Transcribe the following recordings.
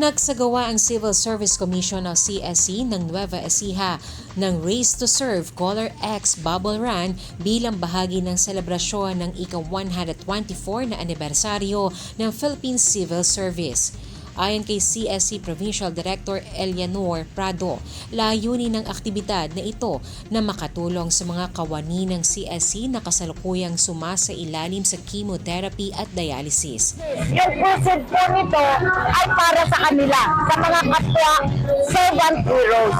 Nagsagawa ang Civil Service Commission o CSC ng Nueva Ecija ng Race to Serve Color X Bubble Run bilang bahagi ng selebrasyon ng ika-124 na anibersaryo ng Philippine Civil Service. Ayon kay CSC Provincial Director Eleanor Prado, layunin ng aktibidad na ito na makatulong sa mga kawani ng CSC na kasalukuyang sumasailalim sa chemotherapy at dialysis. Yung crusade po nito ay para sa kanila, sa mga kapwa servant heroes.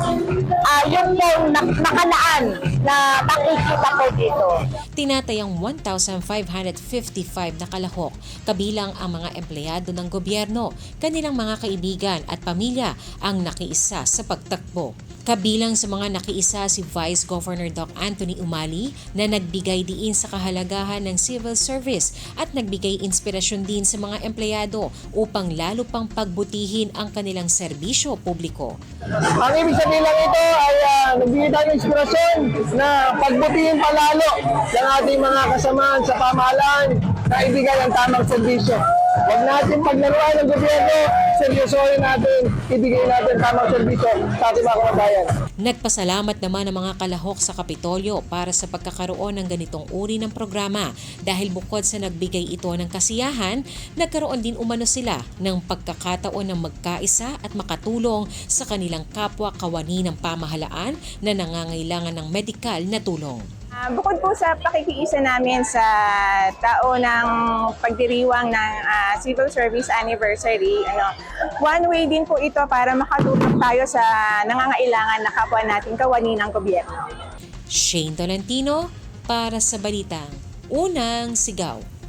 Yung po nakalaan na makikita po dito. Tinatayang 1,555 na kalahok, kabilang ang mga empleyado ng gobyerno, kanilang mga kaibigan at pamilya ang nakiisa sa pagtakbo. Kabilang sa mga nakiisa si Vice Governor Doc Anthony Umali na nagbigay diin sa kahalagahan ng civil service at nagbigay inspirasyon din sa mga empleyado upang lalo pang pagbutihin ang kanilang serbisyo publiko. Ang ibig sabihin lang ito ay nagbigay tayo ng inspirasyon na pagbutihin palalo ng ating mga kasamaan sa pamahalaan na ibigay ang tamang serbisyo. Huwag natin paglaruan ng gobyerno, seryosohin natin, ibigay natin tamang serbisyo sa ating mga kababayan. Nagpasalamat naman ang mga kalahok sa Kapitolyo para sa pagkakaroon ng ganitong uri ng programa dahil bukod sa nagbigay ito ng kasiyahan, nagkaroon din umano sila ng pagkakataon ng magkaisa at makatulong sa kanilang kapwa kawani ng pamahalaan na nangangailangan ng medikal na tulong. Bukod po sa pakikiisa namin sa taon ng pagdiriwang ng Civil Service Anniversary, one way din po ito para makatulong tayo sa nangangailangan na kapwa nating kawani ng gobyerno. Shane Tolentino para sa Balitang Unang Sigaw.